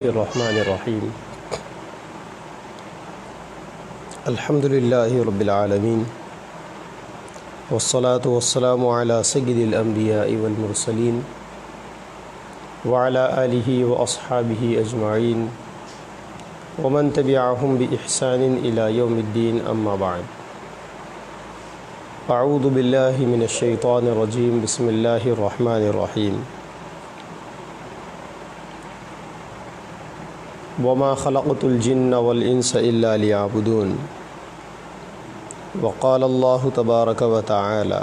الرحمن الرحیم الحمد للہ رب العالمین والصلاة والسلام علی سید الانبیاء والمرسلین وعلی آلہ واصحابہ اجمعین ومن تبعہم بإحسان الی یوم الدین اما بعد اعوذ باللہ من الشیطان الرجیم بسم اللہ الرحمن الرحیم وما خلقت الجن والانس الا ليعبدون وقال الله تبارك وتعالى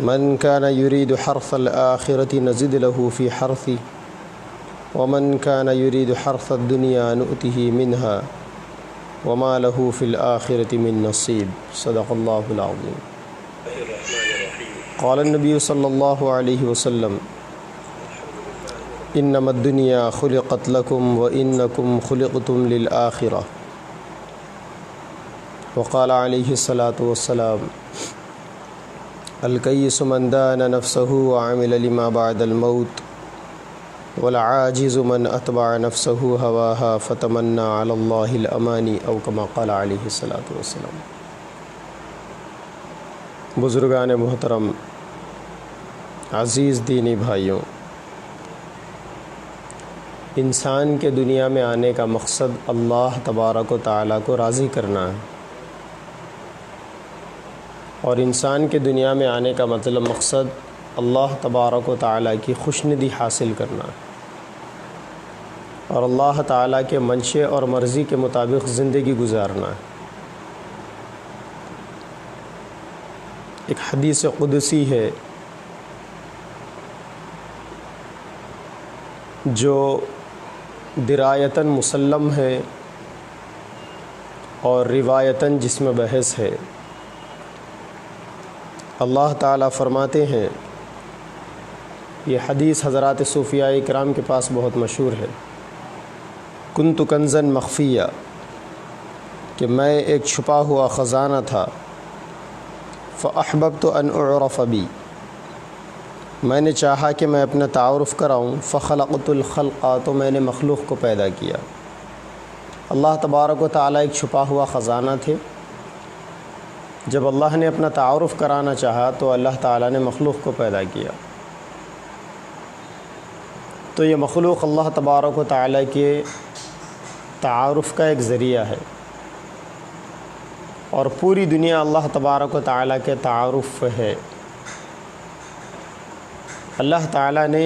من كان يريد حرث الآخرة نزد له في حرثه ومن كان يريد حرث الدنيا نؤته منها وما له في الآخرة من نصيب صدق الله العظيم. قال النبي صلى الله عليه وسلم انما الدنيا خلقت لكم وانكم خلقتم للآخرة وقال عليه الصلاة والسلام الكيس من دان نفسه وعمل لما بعد الموت والعاجز من اتبع نفسه هواها فتمنى على الله الاماني او كما قال عليه الصلاة والسلام. بزرگان محترم، عزیز دینی بھائیوں، انسان کے دنیا میں آنے کا مقصد اللہ تبارک و تعالیٰ کو راضی کرنا ہے، اور انسان کے دنیا میں آنے کا مقصد اللہ تبارک و تعالیٰ کی خوشندی حاصل کرنا ہے، اور اللہ تعالیٰ کے منشے اور مرضی کے مطابق زندگی گزارنا ہے. ایک حدیث قدسی ہے جو درایتاً مسلم ہے اور روایتاً جس میں بحث ہے. اللہ تعالیٰ فرماتے ہیں، یہ حدیث حضرات صوفیاء کرام کے پاس بہت مشہور ہے، کنت کنزا مخفیہ، کہ میں ایک چھپا ہوا خزانہ تھا، فاحببت ان اعرف بی، میں نے چاہا کہ میں اپنا تعارف کراؤں، فخلقت الخلق، تو میں نے مخلوق کو پیدا کیا. اللہ تبارک و تعالیٰ ایک چھپا ہوا خزانہ تھے. جب اللہ نے اپنا تعارف کرانا چاہا تو اللہ تعالیٰ نے مخلوق کو پیدا کیا. تو یہ مخلوق اللہ تبارک و تعالیٰ کے تعارف کا ایک ذریعہ ہے، اور پوری دنیا اللہ تبارک و تعالیٰ کے تعارف ہے. اللہ تعالیٰ نے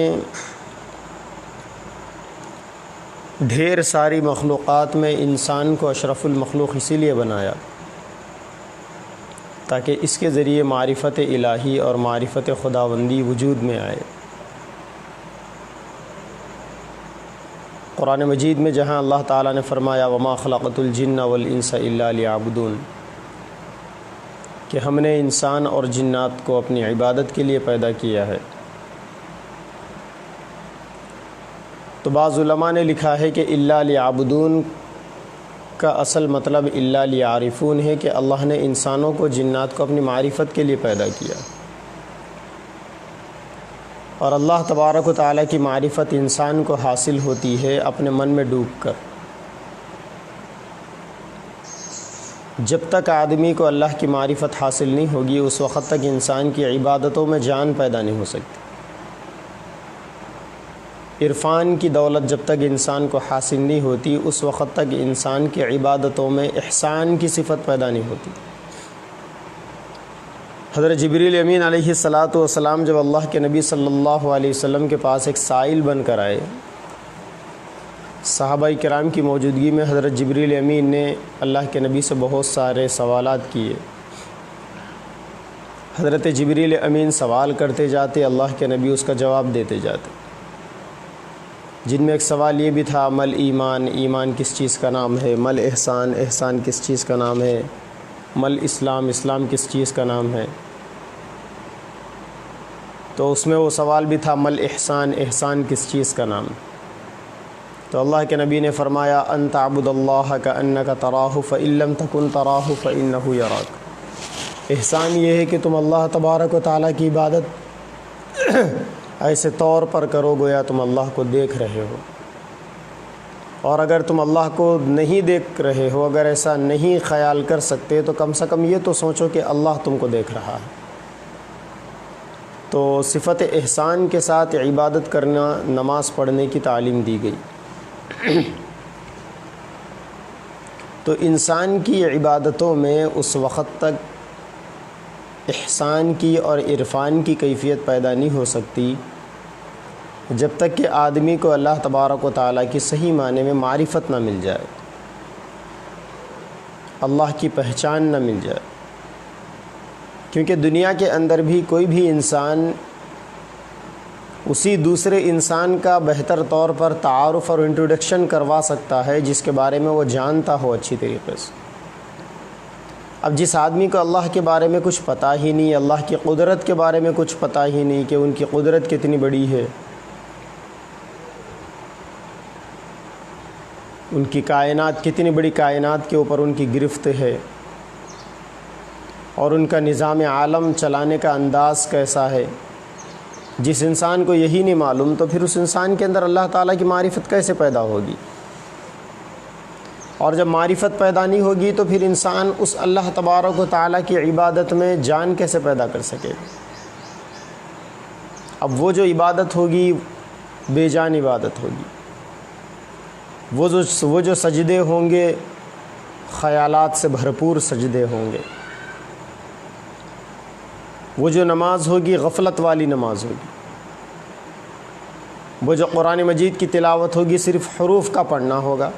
ڈھیر ساری مخلوقات میں انسان کو اشرف المخلوق اسی لیے بنایا تاکہ اس کے ذریعے معرفت الہی اور معرفت خداوندی وجود میں آئے. قرآن مجید میں جہاں اللہ تعالیٰ نے فرمایا وما خلقت الجن والانس الا لیعبدون، کہ ہم نے انسان اور جنات کو اپنی عبادت کے لیے پیدا کیا ہے، تو بعض علماء نے لکھا ہے کہ الا لیعبدون کا اصل مطلب الا لیعرفون ہے، کہ اللہ نے انسانوں کو جنات کو اپنی معرفت کے لیے پیدا کیا، اور اللہ تبارک و تعالیٰ کی معرفت انسان کو حاصل ہوتی ہے اپنے من میں ڈوب کر. جب تک آدمی کو اللہ کی معرفت حاصل نہیں ہوگی اس وقت تک انسان کی عبادتوں میں جان پیدا نہیں ہو سکتی. عرفان کی دولت جب تک انسان کو حاصل نہیں ہوتی اس وقت تک انسان کی عبادتوں میں احسان کی صفت پیدا نہیں ہوتی. حضرت جبریل امین علیہ الصلاۃ والسلام جب اللہ کے نبی صلی اللہ علیہ وسلم کے پاس ایک سائل بن کر آئے، صحابہ کرام کی موجودگی میں حضرت جبریل امین نے اللہ کے نبی سے بہت سارے سوالات کیے. حضرت جبریل امین سوال کرتے جاتے، اللہ کے نبی اس کا جواب دیتے جاتے، جن میں ایک سوال یہ بھی تھا مل ایمان، ایمان کس چیز کا نام ہے، مل احسان، احسان کس چیز کا نام ہے، مل اسلام، اسلام کس چیز کا نام ہے. تو اس میں وہ سوال بھی تھا مل احسان، احسان کس چیز کا نام. تو اللہ کے نبی نے فرمایا ان تعبد اللہ کأنک تراہ فإن لم تکن تراہ فإنہ یراک. احسان یہ ہے کہ تم اللہ تبارک و تعالیٰ کی عبادت ایسے طور پر کرو گویا تم اللہ کو دیکھ رہے ہو. اور اگر تم اللہ کو نہیں دیکھ رہے ہو، اگر ایسا نہیں خیال کر سکتے، تو کم سے کم یہ تو سوچو کہ اللہ تم کو دیکھ رہا ہے۔ تو صفت احسان کے ساتھ عبادت کرنا، نماز پڑھنے کی تعلیم دی گئی۔ تو انسان کی عبادتوں میں اس وقت تک احسان کی اور عرفان کی کیفیت پیدا نہیں ہو سکتی جب تک کہ آدمی کو اللہ تبارک و تعالیٰ کی صحیح معنی میں معرفت نہ مل جائے، اللہ کی پہچان نہ مل جائے۔ کیونکہ دنیا کے اندر بھی کوئی بھی انسان اسی دوسرے انسان کا بہتر طور پر تعارف اور انٹروڈکشن کروا سکتا ہے جس کے بارے میں وہ جانتا ہو اچھی طریقے سے۔ اب جس آدمی کو اللہ کے بارے میں کچھ پتہ ہی نہیں، اللہ کی قدرت کے بارے میں کچھ پتہ ہی نہیں کہ ان کی قدرت کتنی بڑی ہے، ان کی کائنات کتنی بڑی کائنات کے اوپر ان کی گرفت ہے، اور ان کا نظام عالم چلانے کا انداز کیسا ہے، جس انسان کو یہی نہیں معلوم تو پھر اس انسان کے اندر اللہ تعالیٰ کی معرفت کیسے پیدا ہوگی؟ اور جب معرفت پیدا نہیں ہوگی تو پھر انسان اس اللہ تبارک و تعالیٰ کی عبادت میں جان کیسے پیدا کر سکے گا؟ اب وہ جو عبادت ہوگی بے جان عبادت ہوگی، وہ جو سجدے ہوں گے خیالات سے بھرپور سجدے ہوں گے، وہ جو نماز ہوگی غفلت والی نماز ہوگی، وہ جو قرآن مجید کی تلاوت ہوگی صرف حروف کا پڑھنا ہوگا،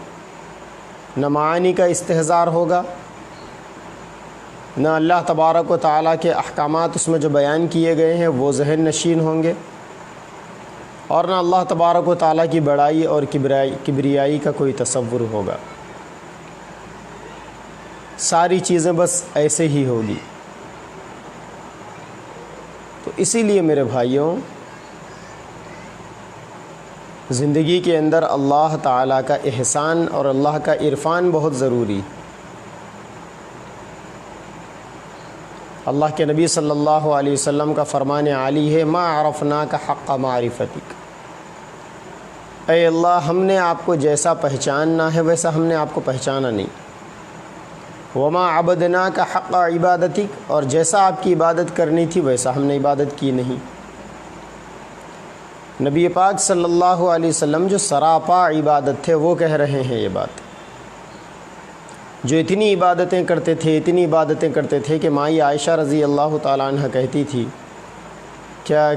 نہ معانی کا استحضار ہوگا، نہ اللہ تبارک و تعالیٰ کے احکامات اس میں جو بیان کیے گئے ہیں وہ ذہن نشین ہوں گے، اور نہ اللہ تبارک و تعالیٰ کی بڑائی اور کبریائی کا کوئی تصور ہوگا۔ ساری چیزیں بس ایسے ہی ہوگی۔ تو اسی لیے میرے بھائیوں، زندگی کے اندر اللہ تعالیٰ کا احسان اور اللہ کا عرفان بہت ضروری۔ اللہ کے نبی صلی اللہ علیہ وسلم کا فرمان عالی ہے، ما عرفناک حق معرفتک، اے اللہ ہم نے آپ کو جیسا پہچاننا ہے ویسا ہم نے آپ کو پہچانا نہیں۔ وما عبدناک حق عبادتک، اور جیسا آپ کی عبادت کرنی تھی ویسا ہم نے عبادت کی نہیں۔ نبی پاک صلی اللہ علیہ وسلم جو سراپا عبادت تھے وہ کہہ رہے ہیں یہ بات، جو اتنی عبادتیں کرتے تھے کہ مائی عائشہ رضی اللہ تعالیٰ عنہ کہتی تھی، کیا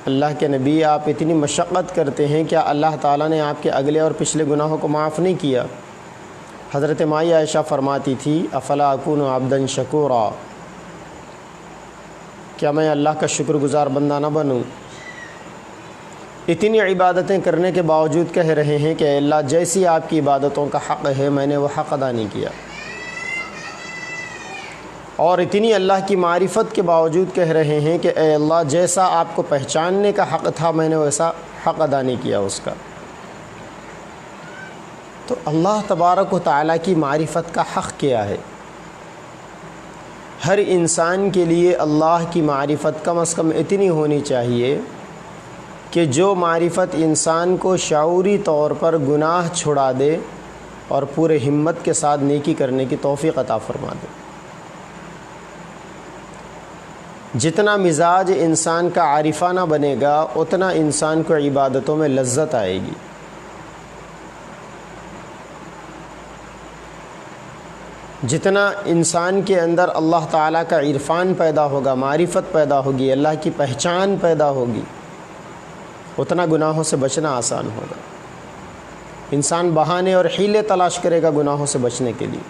اللہ کے نبی آپ اتنی مشقت کرتے ہیں، کیا اللہ تعالیٰ نے آپ کے اگلے اور پچھلے گناہوں کو معاف نہیں کیا؟ حضرت مائی عائشہ فرماتی تھی، افلا اکون عبدا شکورا، کیا میں اللہ کا شکر گزار بندہ نہ بنوں؟ اتنی عبادتیں کرنے کے باوجود کہہ رہے ہیں کہ اے اللہ جیسی آپ کی عبادتوں کا حق ہے میں نے وہ حق ادا نہیں کیا، اور اتنی اللہ کی معرفت کے باوجود کہہ رہے ہیں کہ اے اللہ جیسا آپ کو پہچاننے کا حق تھا میں نے ویسا حق ادا نہیں کیا اس کا۔ تو اللہ تبارک و تعالیٰ کی معرفت کا حق کیا ہے؟ ہر انسان کے لیے اللہ کی معرفت کم از کم اتنی ہونی چاہیے کہ جو معرفت انسان کو شعوری طور پر گناہ چھڑا دے اور پورے ہمت کے ساتھ نیکی کرنے کی توفیق عطا فرما دے۔ جتنا مزاج انسان کا عارفانہ بنے گا اتنا انسان کو عبادتوں میں لذت آئے گی۔ جتنا انسان کے اندر اللہ تعالیٰ کا عرفان پیدا ہوگا، معرفت پیدا ہوگی، اللہ کی پہچان پیدا ہوگی، اتنا گناہوں سے بچنا آسان ہوگا۔ انسان بہانے اور حیلے تلاش کرے گا گناہوں سے بچنے کے لیے،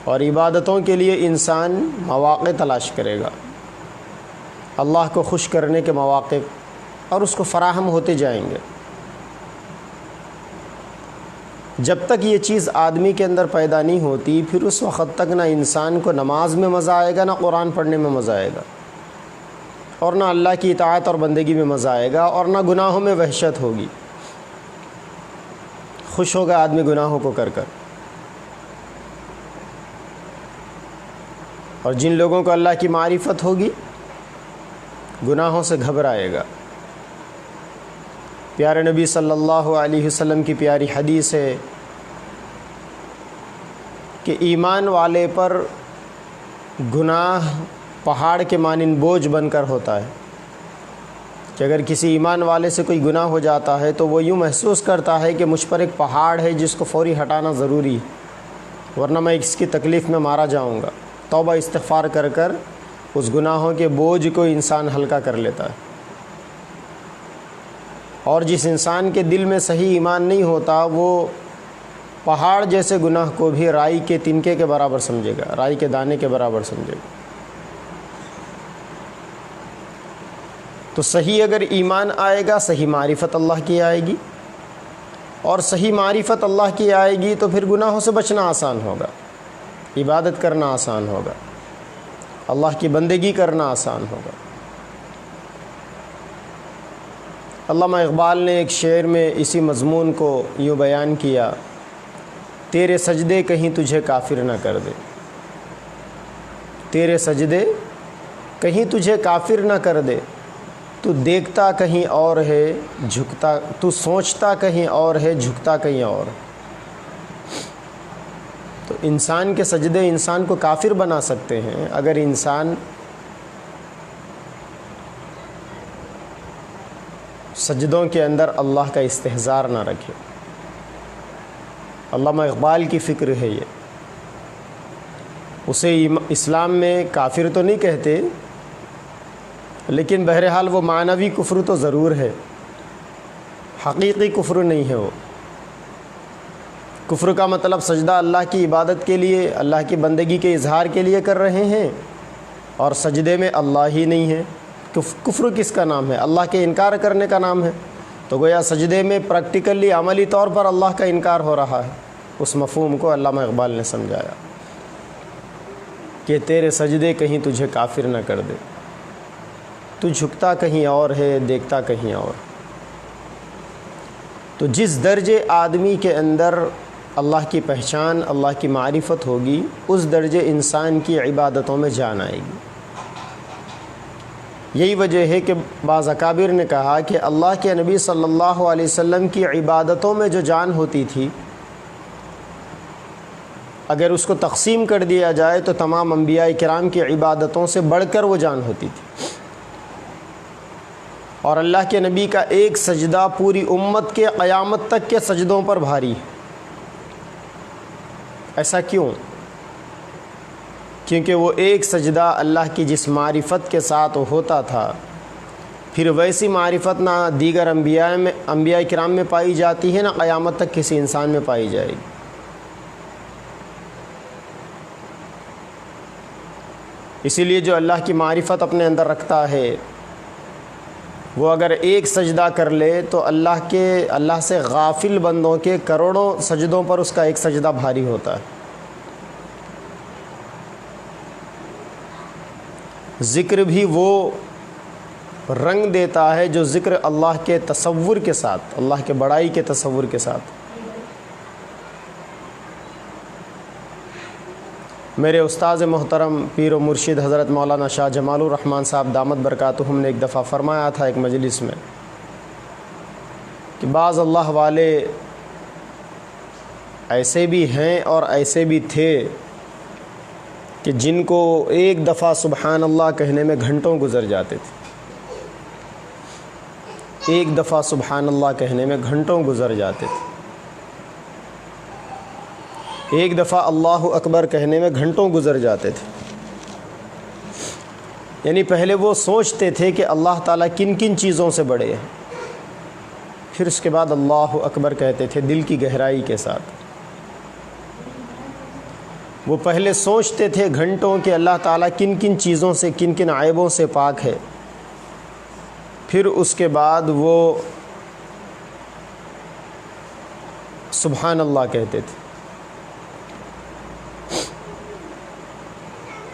اور عبادتوں کے لیے انسان مواقع تلاش کرے گا، اللہ کو خوش کرنے کے مواقع، اور اس کو فراہم ہوتے جائیں گے۔ جب تک یہ چیز آدمی کے اندر پیدا نہیں ہوتی پھر اس وقت تک نہ انسان کو نماز میں مزہ آئے گا، نہ قرآن پڑھنے میں مزہ آئے گا، اور نہ اللہ کی اطاعت اور بندگی میں مزہ آئے گا، اور نہ گناہوں میں وحشت ہوگی۔ خوش ہوگا آدمی گناہوں کو کر کر، اور جن لوگوں کو اللہ کی معرفت ہوگی گناہوں سے گھبرائے گا۔ پیارے نبی صلی اللہ علیہ وسلم کی پیاری حدیث ہے کہ ایمان والے پر گناہ پہاڑ کے مانند بوجھ بن کر ہوتا ہے، کہ اگر کسی ایمان والے سے کوئی گناہ ہو جاتا ہے تو وہ یوں محسوس کرتا ہے کہ مجھ پر ایک پہاڑ ہے جس کو فوری ہٹانا ضروری ہے، ورنہ میں اس کی تکلیف میں مارا جاؤں گا۔ توبہ استغفار کر کر اس گناہوں کے بوجھ کو انسان ہلکا کر لیتا ہے۔ اور جس انسان کے دل میں صحیح ایمان نہیں ہوتا، وہ پہاڑ جیسے گناہ کو بھی رائی کے تنکے کے برابر سمجھے گا، رائی کے دانے کے برابر سمجھے گا۔ تو صحیح اگر ایمان آئے گا، صحیح معرفت اللہ کی آئے گی، اور صحیح معرفت اللہ کی آئے گی تو پھر گناہوں سے بچنا آسان ہوگا، عبادت کرنا آسان ہوگا، اللہ کی بندگی کرنا آسان ہوگا۔ علامہ اقبال نے ایک شعر میں اسی مضمون کو یوں بیان کیا: تیرے سجدے کہیں تجھے کافر نہ کر دے، تیرے سجدے کہیں تجھے کافر نہ کر دے، تو دیکھتا کہیں اور ہے جھکتا، تو سوچتا کہیں اور ہے جھکتا کہیں اور۔ تو انسان کے سجدے انسان کو کافر بنا سکتے ہیں اگر انسان سجدوں کے اندر اللہ کا استحضار نہ رکھے۔ علامہ اقبال کی فکر ہے یہ، اسے اسلام میں کافر تو نہیں کہتے، لیکن بہرحال وہ معنوی کفر تو ضرور ہے، حقیقی کفر نہیں ہے۔ وہ کفر کا مطلب سجدہ اللہ کی عبادت کے لیے، اللہ کی بندگی کے اظہار کے لیے کر رہے ہیں، اور سجدے میں اللہ ہی نہیں ہے۔ کفر کس کا نام ہے؟ اللہ کے انکار کرنے کا نام ہے۔ تو گویا سجدے میں پریکٹیکلی عملی طور پر اللہ کا انکار ہو رہا ہے۔ اس مفہوم کو علامہ اقبال نے سمجھایا کہ تیرے سجدے کہیں تجھے کافر نہ کر دے، تو جھکتا کہیں اور ہے دیکھتا کہیں اور۔ تو جس درجے آدمی کے اندر اللہ کی پہچان، اللہ کی معرفت ہوگی، اس درجے انسان کی عبادتوں میں جان آئے گی۔ یہی وجہ ہے کہ بعض اکابر نے کہا کہ اللہ کے نبی صلی اللہ علیہ وسلم کی عبادتوں میں جو جان ہوتی تھی، اگر اس کو تقسیم کر دیا جائے تو تمام انبیاء کرام کی عبادتوں سے بڑھ کر وہ جان ہوتی تھی، اور اللہ کے نبی کا ایک سجدہ پوری امت کے قیامت تک کے سجدوں پر بھاری ہے۔ ایسا کیوں؟ کیونکہ وہ ایک سجدہ اللہ کی جس معرفت کے ساتھ ہوتا تھا، پھر ویسی معرفت نہ دیگر انبیاء کرام میں پائی جاتی ہے، نہ قیامت تک کسی انسان میں پائی جائے گی۔ اسی لیے جو اللہ کی معرفت اپنے اندر رکھتا ہے، وہ اگر ایک سجدہ کر لے تو اللہ سے غافل بندوں کے کروڑوں سجدوں پر اس کا ایک سجدہ بھاری ہوتا ہے۔ ذکر بھی وہ رنگ دیتا ہے جو ذکر اللہ کے تصور کے ساتھ، اللہ کے بڑائی کے تصور کے ساتھ۔ میرے استاذ محترم پیر و مرشد حضرت مولانا شاہ جمال الرحمن صاحب دامت برکاتہم نے ایک دفعہ فرمایا تھا ایک مجلس میں کہ بعض اللہ والے ایسے بھی ہیں اور ایسے بھی تھے کہ جن کو ایک دفعہ سبحان اللہ کہنے میں گھنٹوں گزر جاتے تھے، ایک دفعہ سبحان اللہ کہنے میں گھنٹوں گزر جاتے تھے، ایک دفعہ اللہ اکبر کہنے میں گھنٹوں گزر جاتے تھے۔ یعنی پہلے وہ سوچتے تھے کہ اللہ تعالیٰ کن کن چیزوں سے بڑے ہیں، پھر اس کے بعد اللہ اکبر کہتے تھے دل کی گہرائی کے ساتھ۔ وہ پہلے سوچتے تھے گھنٹوں کہ اللہ تعالیٰ کن کن چیزوں سے، کن کن عیبوں سے پاک ہے، پھر اس کے بعد وہ سبحان اللہ کہتے تھے۔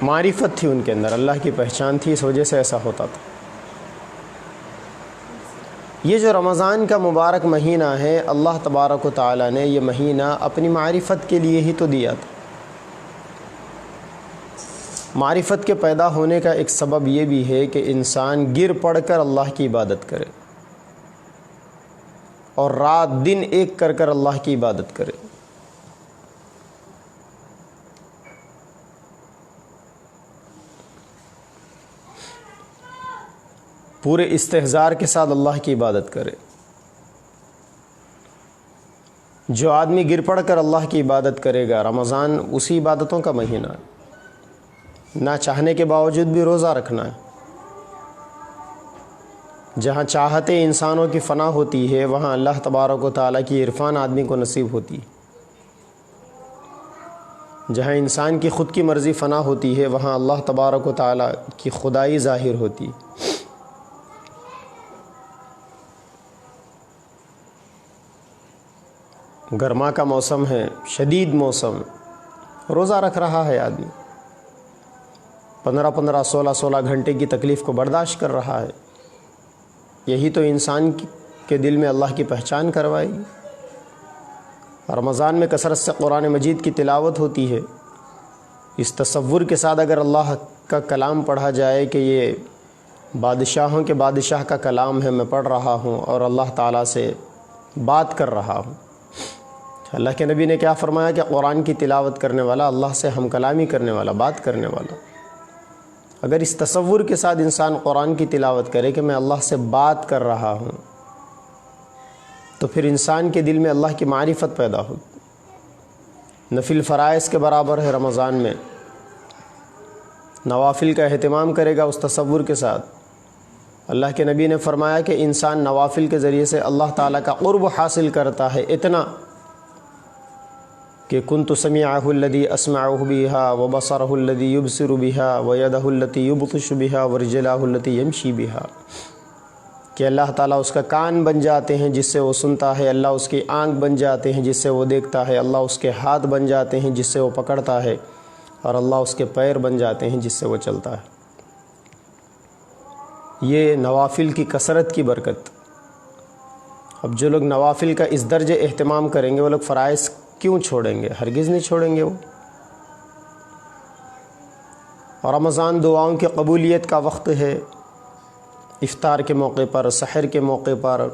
معرفت تھی ان کے اندر، اللہ کی پہچان تھی، اس وجہ سے ایسا ہوتا تھا۔ یہ جو رمضان کا مبارک مہینہ ہے، اللہ تبارک و تعالیٰ نے یہ مہینہ اپنی معرفت کے لیے ہی تو دیا تھا۔ معرفت کے پیدا ہونے کا ایک سبب یہ بھی ہے کہ انسان گر پڑ کر اللہ کی عبادت کرے۔ اور رات دن ایک کر کر اللہ کی عبادت کرے۔ پورے استحضار کے ساتھ اللہ کی عبادت کرے۔ جو آدمی گر پڑ کر اللہ کی عبادت کرے گا، رمضان اسی عبادتوں کا مہینہ ہے، نہ چاہنے کے باوجود بھی روزہ رکھنا ہے۔ جہاں چاہتے انسانوں کی فنا ہوتی ہے وہاں اللہ تبارک و تعالیٰ کی عرفان آدمی کو نصیب ہوتی ہے۔ جہاں انسان کی خود کی مرضی فنا ہوتی ہے وہاں اللہ تبارک و تعالیٰ کی خدائی ظاہر ہوتی ہے۔ گرما کا موسم ہے، شدید موسم، روزہ رکھ رہا ہے آدمی، 15 16 گھنٹے کی تکلیف کو برداشت کر رہا ہے۔ یہی تو انسان کے دل میں اللہ کی پہچان کروائے گی۔ رمضان میں کثرت سے قرآن مجید کی تلاوت ہوتی ہے۔ اس تصور کے ساتھ اگر اللہ کا کلام پڑھا جائے کہ یہ بادشاہوں کے بادشاہ کا کلام ہے، میں پڑھ رہا ہوں اور اللہ تعالیٰ سے بات کر رہا ہوں۔ اللہ کے نبی نے کیا فرمایا کہ قرآن کی تلاوت کرنے والا اللہ سے ہم کلامی کرنے والا، بات کرنے والا۔ اگر اس تصور کے ساتھ انسان قرآن کی تلاوت کرے کہ میں اللہ سے بات کر رہا ہوں تو پھر انسان کے دل میں اللہ کی معرفت پیدا ہوگی۔ نفل فرائض کے برابر ہے رمضان میں، نوافل کا اہتمام کرے گا اس تصور کے ساتھ۔ اللہ کے نبی نے فرمایا کہ انسان نوافل کے ذریعے سے اللہ تعالیٰ کا قرب حاصل کرتا ہے، اتنا کہ کنت سمیعہ الذی اسمع بہا وبصرہ الذی یبصر بہا ویدہ التی یبطش بہا ورجلہ التی یمشی بہا، کہ اللہ تعالیٰ اس کا کان بن جاتے ہیں جس سے وہ سنتا ہے، اللہ اس کی آنکھ بن جاتے ہیں جس سے وہ دیکھتا ہے، اللہ اس کے ہاتھ بن جاتے ہیں جس سے وہ پکڑتا ہے، اور اللہ اس کے پیر بن جاتے ہیں جس سے وہ چلتا ہے۔ یہ نوافل کی کثرت کی برکت۔ اب جو لوگ نوافل کا اس درجے اہتمام کریں گے وہ لوگ فرائض کیوں چھوڑیں گے؟ ہرگز نہیں چھوڑیں گے وہ۔ اور رمضان دعاؤں کی قبولیت کا وقت ہے۔ افطار کے موقع پر، سحر کے موقع پر،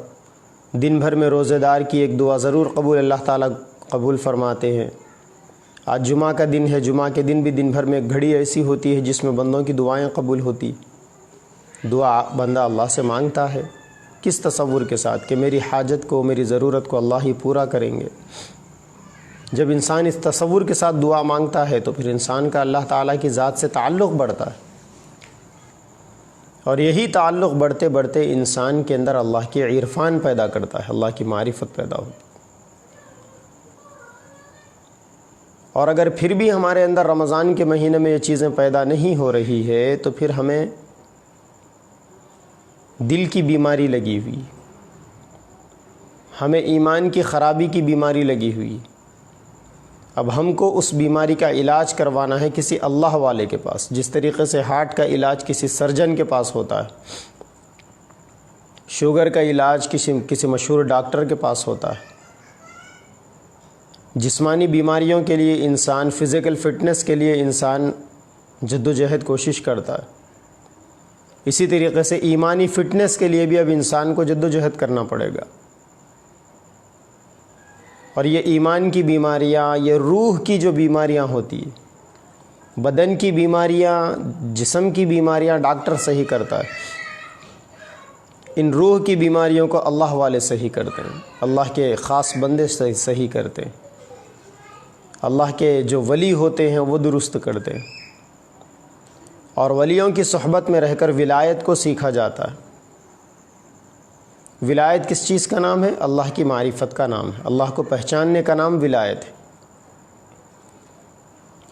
دن بھر میں روزہ دار کی ایک دعا ضرور قبول اللہ تعالیٰ قبول فرماتے ہیں۔ آج جمعہ کا دن ہے، جمعہ کے دن بھی دن بھر میں ایک گھڑی ایسی ہوتی ہے جس میں بندوں کی دعائیں قبول ہوتی۔ دعا بندہ اللہ سے مانگتا ہے کس تصور کے ساتھ کہ میری حاجت کو، میری ضرورت کو اللہ ہی پورا کریں گے۔ جب انسان اس تصور کے ساتھ دعا مانگتا ہے تو پھر انسان کا اللہ تعالیٰ کی ذات سے تعلق بڑھتا ہے، اور یہی تعلق بڑھتے بڑھتے انسان کے اندر اللہ کی عرفان پیدا کرتا ہے، اللہ کی معرفت پیدا ہوتی۔ اور اگر پھر بھی ہمارے اندر رمضان کے مہینے میں یہ چیزیں پیدا نہیں ہو رہی ہے تو پھر ہمیں دل کی بیماری لگی ہوئی، ہمیں ایمان کی خرابی کی بیماری لگی ہوئی۔ اب ہم کو اس بیماری کا علاج کروانا ہے کسی اللہ والے کے پاس، جس طریقے سے ہارٹ کا علاج کسی سرجن کے پاس ہوتا ہے، شوگر کا علاج کسی مشہور ڈاکٹر کے پاس ہوتا ہے۔ جسمانی بیماریوں کے لیے انسان، فزیکل فٹنس کے لیے انسان جد و جہد کوشش کرتا ہے، اسی طریقے سے ایمانی فٹنس کے لیے بھی اب انسان کو جد و جہد کرنا پڑے گا۔ اور یہ ایمان کی بیماریاں، یہ روح کی جو بیماریاں ہوتی ہیں، بدن کی بیماریاں، جسم کی بیماریاں ڈاکٹر صحیح کرتا ہے، ان روح کی بیماریوں کو اللہ والے صحیح کرتے ہیں، اللہ کے خاص بندے صحیح کرتے ہیں، اللہ کے جو ولی ہوتے ہیں وہ درست کرتے ہیں۔ اور ولیوں کی صحبت میں رہ کر ولایت کو سیکھا جاتا ہے۔ ولایت کس چیز کا نام ہے؟ اللہ کی معرفت کا نام ہے، اللہ کو پہچاننے کا نام ولایت ہے۔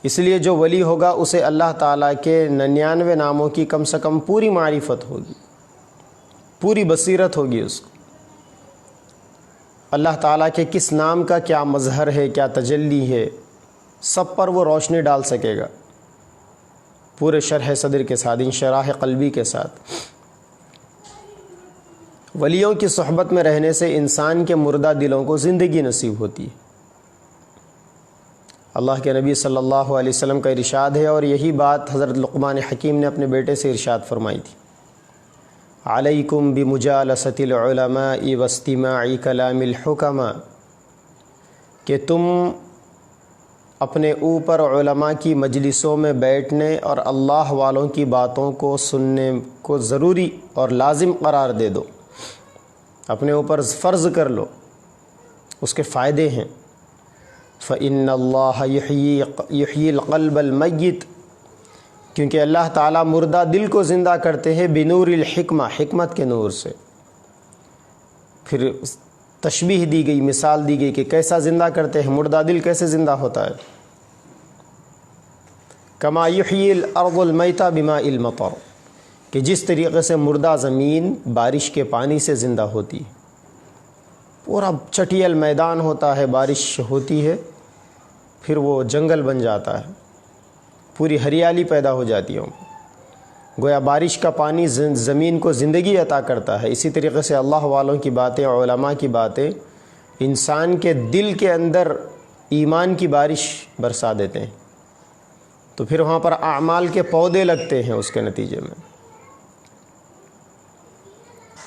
اس لیے جو ولی ہوگا اسے اللہ تعالیٰ کے 99 ناموں کی کم سے کم پوری معرفت ہوگی، پوری بصیرت ہوگی اس کو۔ اللہ تعالیٰ کے کس نام کا کیا مظہر ہے، کیا تجلی ہے، سب پر وہ روشنی ڈال سکے گا، پورے شرح صدر کے ساتھ، انشراح قلبی کے ساتھ۔ ولیوں کی صحبت میں رہنے سے انسان کے مردہ دلوں کو زندگی نصیب ہوتی ہے۔ اللہ کے نبی صلی اللہ علیہ وسلم کا ارشاد ہے، اور یہی بات حضرت لقمان حکیم نے اپنے بیٹے سے ارشاد فرمائی تھی، علیکم بمجالست العلماء واستماع کلام الحکماء، کہ تم اپنے اوپر علماء کی مجلسوں میں بیٹھنے اور اللہ والوں کی باتوں کو سننے کو ضروری اور لازم قرار دے دو، اپنے اوپر فرض کر لو، اس کے فائدے ہیں۔ فإن اللہ یحیی القلب المیت، کیونکہ اللہ تعالیٰ مردہ دل کو زندہ کرتے ہیں بنور الحکمہ، حکمت کے نور سے۔ پھر تشبیہ دی گئی، مثال دی گئی کہ کیسا زندہ کرتے ہیں، مردہ دل کیسے زندہ ہوتا ہے۔ کما یحیی الارض المیتہ بماء المطر، کہ جس طریقے سے مردہ زمین بارش کے پانی سے زندہ ہوتی ہے، پورا چٹیل میدان ہوتا ہے، بارش ہوتی ہے پھر وہ جنگل بن جاتا ہے، پوری ہریالی پیدا ہو جاتی ہے، گویا بارش کا پانی زمین کو زندگی عطا کرتا ہے۔ اسی طریقے سے اللہ والوں کی باتیں، علماء کی باتیں انسان کے دل کے اندر ایمان کی بارش برسا دیتے ہیں، تو پھر وہاں پر اعمال کے پودے لگتے ہیں۔ اس کے نتیجے میں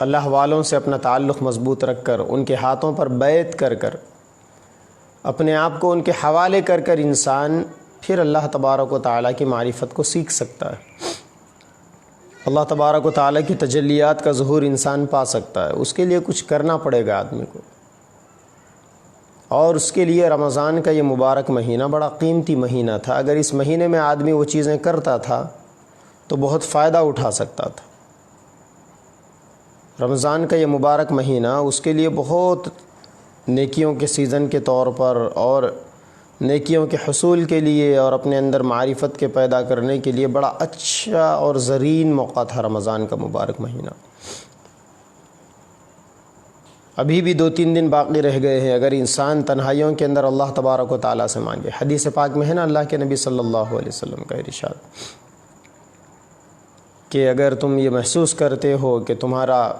اللہ والوں سے اپنا تعلق مضبوط رکھ کر، ان کے ہاتھوں پر بیعت کر کر، اپنے آپ کو ان کے حوالے کر کر انسان پھر اللہ تبارک و تعالیٰ کی معرفت کو سیکھ سکتا ہے، اللہ تبارک و تعالیٰ کی تجلیات کا ظہور انسان پا سکتا ہے۔ اس کے لیے کچھ کرنا پڑے گا آدمی کو، اور اس کے لیے رمضان کا یہ مبارک مہینہ بڑا قیمتی مہینہ تھا۔ اگر اس مہینے میں آدمی وہ چیزیں کرتا تھا تو بہت فائدہ اٹھا سکتا تھا۔ رمضان کا یہ مبارک مہینہ اس کے لیے بہت نیکیوں کے سیزن کے طور پر، اور نیکیوں کے حصول کے لیے، اور اپنے اندر معرفت کے پیدا کرنے کے لیے بڑا اچھا اور زرین موقع تھا رمضان کا مبارک مہینہ۔ ابھی بھی 2-3 دن باقی رہ گئے ہیں، اگر انسان تنہائیوں کے اندر اللہ تبارک و تعالیٰ سے مانگے۔ حدیث پاک میں ہے نا اللہ کے نبی صلی اللہ علیہ وسلم کا ارشاد کہ اگر تم یہ محسوس کرتے ہو کہ تمہارا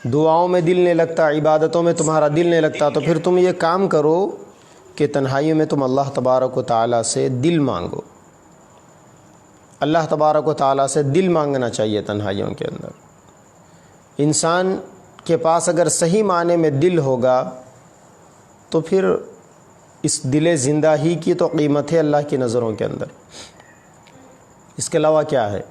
دعاؤں میں دل نہیں لگتا، عبادتوں میں تمہارا دل نہیں لگتا، تو پھر تم یہ کام کرو کہ تنہائیوں میں تم اللہ تبارک و تعالیٰ سے دل مانگو۔ اللہ تبارک و تعالیٰ سے دل مانگنا چاہیے تنہائیوں کے اندر۔ انسان کے پاس اگر صحیح معنی میں دل ہوگا تو پھر اس دل زندہ ہی کی تو قیمت ہے اللہ کی نظروں کے اندر، اس کے علاوہ کیا ہے؟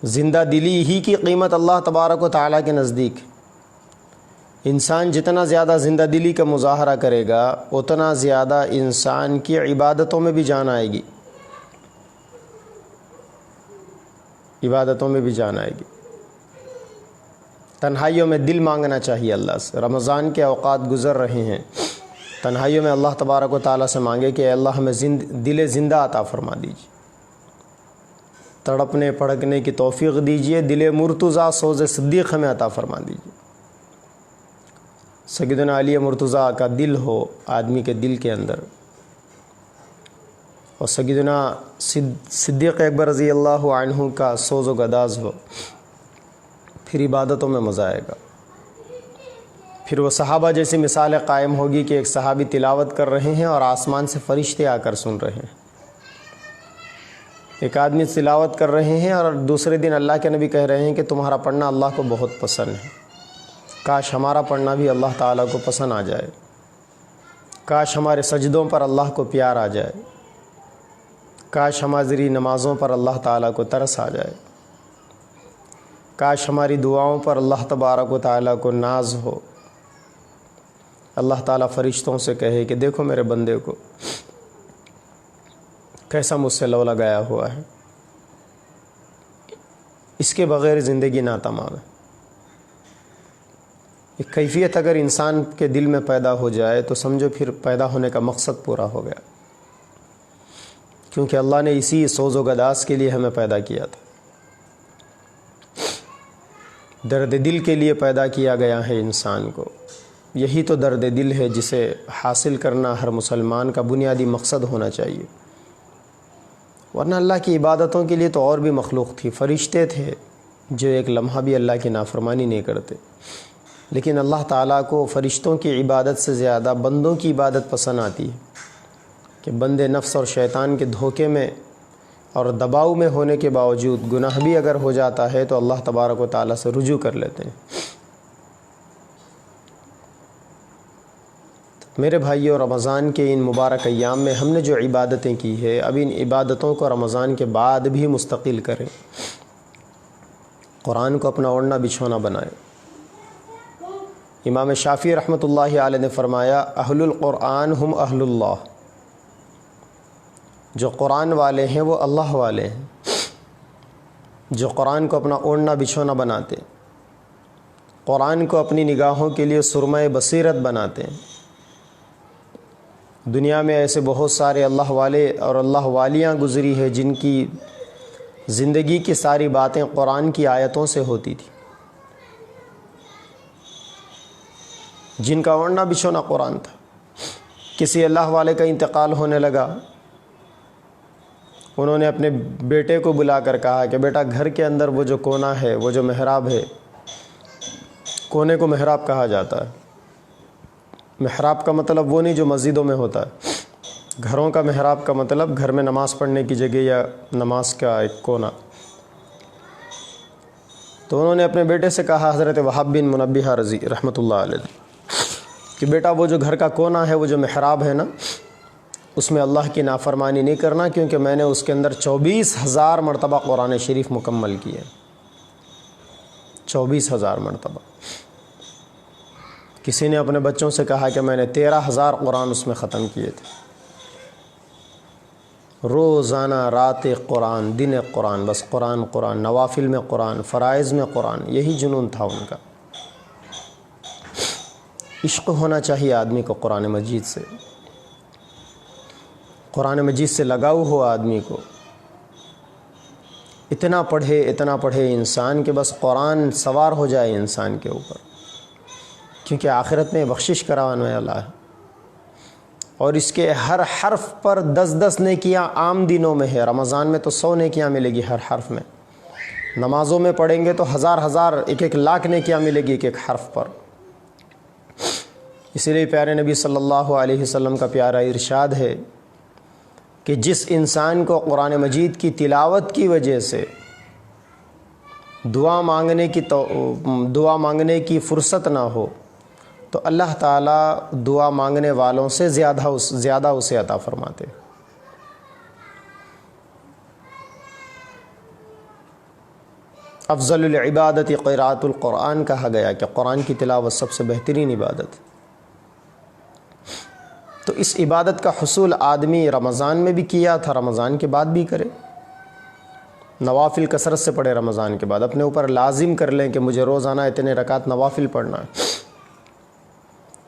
زندہ دلی ہی کی قیمت اللہ تبارک و تعالیٰ کے نزدیک۔ انسان جتنا زیادہ زندہ دلی کا مظاہرہ کرے گا اتنا زیادہ انسان کی عبادتوں میں بھی جان آئے گی، عبادتوں میں بھی جان آئے گی۔ تنہائیوں میں دل مانگنا چاہیے اللہ سے۔ رمضان کے اوقات گزر رہے ہیں، تنہائیوں میں اللہ تبارک و تعالیٰ سے مانگے کہ اے اللہ ہمیں دل زندہ عطا فرما دیجیے، تڑپنے پڑکنے کی توفیق دیجیے، دل مرتضیٰ سوز صدیق ہمیں عطا فرما دیجیے۔ سیدنا علی مرتضیٰ کا دل ہو آدمی کے دل کے اندر، اور سیدنا صدیق اکبر رضی اللہ عنہ کا سوز و گداز ہو، پھر عبادتوں میں مزہ آئے گا۔ پھر وہ صحابہ جیسی مثال قائم ہوگی کہ ایک صحابی تلاوت کر رہے ہیں اور آسمان سے فرشتے آ کر سن رہے ہیں۔ ایک آدمی تلاوت کر رہے ہیں اور دوسرے دن اللہ کے نبی کہہ رہے ہیں کہ تمہارا پڑھنا اللہ کو بہت پسند ہے، کاش ہمارا پڑھنا بھی اللہ تعالیٰ کو پسند آ جائے، کاش ہمارے سجدوں پر اللہ کو پیار آ جائے، کاش ہماری نمازوں پر اللہ تعالیٰ کو ترس آ جائے، کاش ہماری دعاؤں پر اللہ تبارک و تعالیٰ کو ناز ہو۔ اللہ تعالیٰ فرشتوں سے کہے کہ دیکھو میرے بندے کو کیسا مجھ سے لو لگایا ہوا ہے، اس کے بغیر زندگی ناتمام ہے۔ ایک کیفیت اگر انسان کے دل میں پیدا ہو جائے تو سمجھو پھر پیدا ہونے کا مقصد پورا ہو گیا، کیونکہ اللہ نے اسی سوز و گداز کے لیے ہمیں پیدا کیا تھا، درد دل کے لیے پیدا کیا گیا ہے انسان کو۔ یہی تو درد دل ہے جسے حاصل کرنا ہر مسلمان کا بنیادی مقصد ہونا چاہیے، ورنہ اللہ کی عبادتوں کے لیے تو اور بھی مخلوق تھی، فرشتے تھے جو ایک لمحہ بھی اللہ کی نافرمانی نہیں کرتے، لیکن اللہ تعالیٰ کو فرشتوں کی عبادت سے زیادہ بندوں کی عبادت پسند آتی ہے، کہ بندے نفس اور شیطان کے دھوکے میں اور دباؤ میں ہونے کے باوجود گناہ بھی اگر ہو جاتا ہے تو اللہ تبارک و تعالیٰ سے رجوع کر لیتے ہیں۔ میرے بھائیو، رمضان کے ان مبارک ایام میں ہم نے جو عبادتیں کی ہے، اب ان عبادتوں کو رمضان کے بعد بھی مستقل کریں۔ قرآن کو اپنا اوڑھنا بچھونا بنائیں۔ امام شافعی رحمۃ اللہ علیہ نے فرمایا، اہل القرآن ہم اہل اللہ، جو قرآن والے ہیں وہ اللہ والے ہیں۔ جو قرآن کو اپنا اوڑھنا بچھونا بناتے، قرآن کو اپنی نگاہوں کے لیے سرمۂ بصیرت بناتے ہیں۔ دنیا میں ایسے بہت سارے اللہ والے اور اللہ والیاں گزری ہے جن کی زندگی کی ساری باتیں قرآن کی آیتوں سے ہوتی تھی، جن کا اوڑھنا بچھونا قرآن تھا۔ کسی اللہ والے کا انتقال ہونے لگا، انہوں نے اپنے بیٹے کو بلا کر کہا کہ بیٹا، گھر کے اندر وہ جو کونا ہے، وہ جو محراب ہے، کونے کو محراب کہا جاتا ہے۔ محراب کا مطلب وہ نہیں جو مسجدوں میں ہوتا ہے، گھروں کا محراب کا مطلب گھر میں نماز پڑھنے کی جگہ یا نماز کا ایک کونا۔ تو انہوں نے اپنے بیٹے سے کہا، حضرت وہب بن منبہ رضی رحمۃ اللہ علیہ، کہ بیٹا وہ جو گھر کا کونا ہے، وہ جو محراب ہے نا، اس میں اللہ کی نافرمانی نہیں کرنا، کیونکہ میں نے اس کے اندر 24,000 مرتبہ قرآن شریف مکمل کیے، 24,000 مرتبہ۔ کسی نے اپنے بچوں سے کہا کہ میں نے 13,000 قرآن اس میں ختم کیے تھے۔ روزانہ رات قرآن، دن قرآن، بس قرآن قرآن، نوافل میں قرآن، فرائض میں قرآن، یہی جنون تھا ان کا۔ عشق ہونا چاہیے آدمی کو قرآن مجید سے، قرآن مجید سے لگاؤ ہو آدمی کو، اتنا پڑھے انسان کہ بس قرآن سوار ہو جائے انسان کے اوپر، کیونکہ آخرت میں بخشش کروانے والا ہے، اور اس کے ہر حرف پر 10 نیکیاں عام دنوں میں ہے، رمضان میں تو 100 نیکیاں ملے گی ہر حرف میں، نمازوں میں پڑھیں گے تو ہزار ایک لاکھ نیکیاں ملے گی ایک حرف پر۔ اسی لیے پیارے نبی صلی اللہ علیہ وسلم کا پیارا ارشاد ہے کہ جس انسان کو قرآن مجید کی تلاوت کی وجہ سے دعا مانگنے کی فرصت نہ ہو تو اللہ تعالیٰ دعا مانگنے والوں سے زیادہ اسے عطا فرماتے۔ افضل العبادت قراءۃ القرآن کہا گیا کہ قرآن کی تلاوت سب سے بہترین عبادت۔ تو اس عبادت کا حصول آدمی رمضان میں بھی کیا تھا، رمضان کے بعد بھی کرے، نوافل کثرت سے پڑھے، رمضان کے بعد اپنے اوپر لازم کر لیں کہ مجھے روزانہ اتنے رکعت نوافل پڑھنا ہے،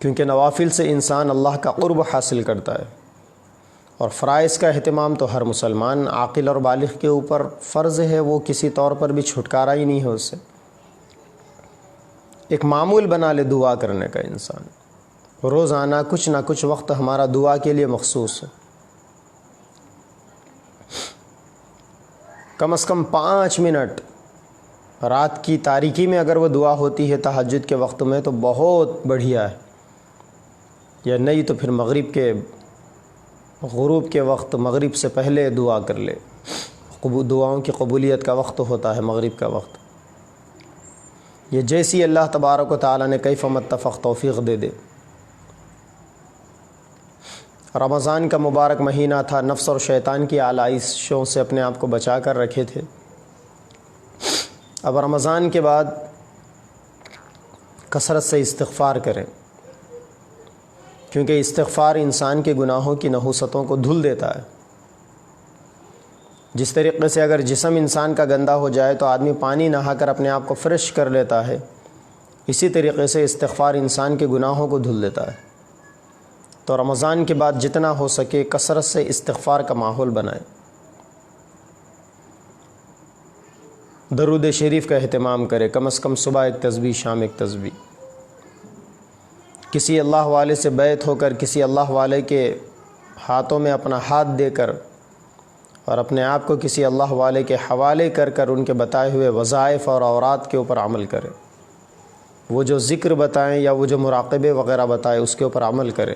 کیونکہ نوافل سے انسان اللہ کا قرب حاصل کرتا ہے، اور فرائض کا اہتمام تو ہر مسلمان عاقل اور بالغ کے اوپر فرض ہے، وہ کسی طور پر بھی چھٹکارا ہی نہیں ہے اس سے۔ ایک معمول بنا لے دعا کرنے کا انسان، روزانہ کچھ نہ کچھ وقت ہمارا دعا کے لیے مخصوص ہے، کم از کم 5 منٹ رات کی تاریکی میں اگر وہ دعا ہوتی ہے تہجد کے وقت میں تو بہت بڑھیا ہے، یا نہیں تو پھر مغرب کے غروب کے وقت، مغرب سے پہلے دعا کر لے، دعاؤں کی قبولیت کا وقت ہوتا ہے مغرب کا وقت، یہ جیسی اللہ تبارک و تعالیٰ نے کیف متفق توفیق دے دے۔ رمضان کا مبارک مہینہ تھا، نفس اور شیطان کی آلائشوں سے اپنے آپ کو بچا کر رکھے تھے۔ اب رمضان کے بعد کثرت سے استغفار کریں، کیونکہ استغفار انسان کے گناہوں کی نحوستوں کو دھل دیتا ہے۔ جس طریقے سے اگر جسم انسان کا گندا ہو جائے تو آدمی پانی نہا کر اپنے آپ کو فریش کر لیتا ہے، اسی طریقے سے استغفار انسان کے گناہوں کو دھل دیتا ہے۔ تو رمضان کے بعد جتنا ہو سکے کثرت سے استغفار کا ماحول بنائیں، درود شریف کا اہتمام کرے، کم از کم صبح ایک تسبیح، شام ایک تسبیح، کسی اللہ والے سے بیعت ہو کر، کسی اللہ والے کے ہاتھوں میں اپنا ہاتھ دے کر اور اپنے آپ کو کسی اللہ والے کے حوالے کر کر ان کے بتائے ہوئے وظائف اور اوراد کے اوپر عمل کرے، وہ جو ذکر بتائیں یا وہ جو مراقبے وغیرہ بتائے اس کے اوپر عمل کرے۔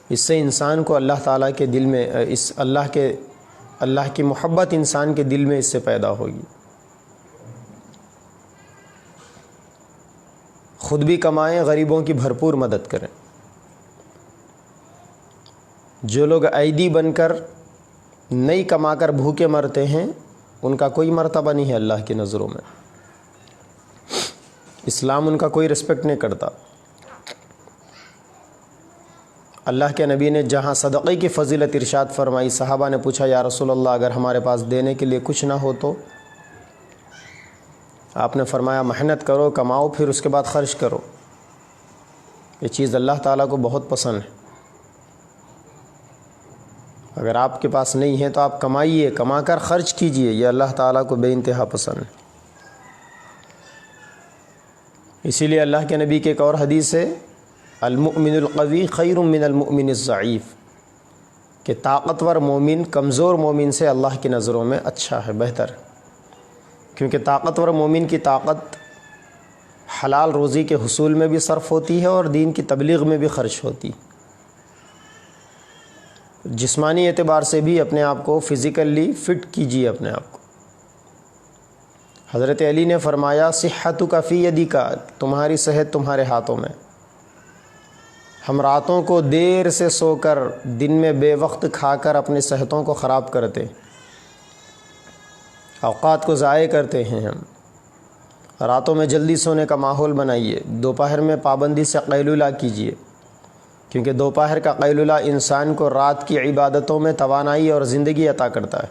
اس سے انسان کو اللہ تعالیٰ کے دل میں اللہ کی محبت انسان کے دل میں اس سے پیدا ہوگی۔ خود بھی کمائیں، غریبوں کی بھرپور مدد کریں۔ جو لوگ عیدی بن کر نہیں کما کر بھوکے مرتے ہیں ان کا کوئی مرتبہ نہیں ہے اللہ کی نظروں میں، اسلام ان کا کوئی رسپیکٹ نہیں کرتا۔ اللہ کے نبی نے جہاں صدقے کی فضیلت ارشاد فرمائی، صحابہ نے پوچھا یا رسول اللہ اگر ہمارے پاس دینے کے لیے کچھ نہ ہو تو؟ آپ نے فرمایا محنت کرو، کماؤ، پھر اس کے بعد خرچ کرو۔ یہ چیز اللہ تعالیٰ کو بہت پسند ہے۔ اگر آپ کے پاس نہیں ہے تو آپ کمائیے، کما کر خرچ کیجئے، یہ اللہ تعالیٰ کو بے انتہا پسند ہے۔ اسی لیے اللہ کے نبی کی ایک اور حدیث ہے، المؤمن القوی خیر من المؤمن الضعیف، کہ طاقتور مومن کمزور مومن سے اللہ کی نظروں میں اچھا ہے، بہتر ہے، کیونکہ طاقتور مومن کی طاقت حلال روزی کے حصول میں بھی صرف ہوتی ہے اور دین کی تبلیغ میں بھی خرچ ہوتی۔ جسمانی اعتبار سے بھی اپنے آپ کو فزیکلی فٹ کیجیے اپنے آپ کو۔ حضرت علی نے فرمایا صحتک فی یدک، تمہاری صحت تمہارے ہاتھوں میں۔ ہم راتوں کو دیر سے سو کر دن میں بے وقت کھا کر اپنی صحتوں کو خراب کرتے، اوقات کو ضائع کرتے ہیں۔ ہم راتوں میں جلدی سونے کا ماحول بنائیے، دوپہر میں پابندی سے قیلولہ کیجیے، کیونکہ دوپہر کا قیلولہ انسان کو رات کی عبادتوں میں توانائی اور زندگی عطا کرتا ہے،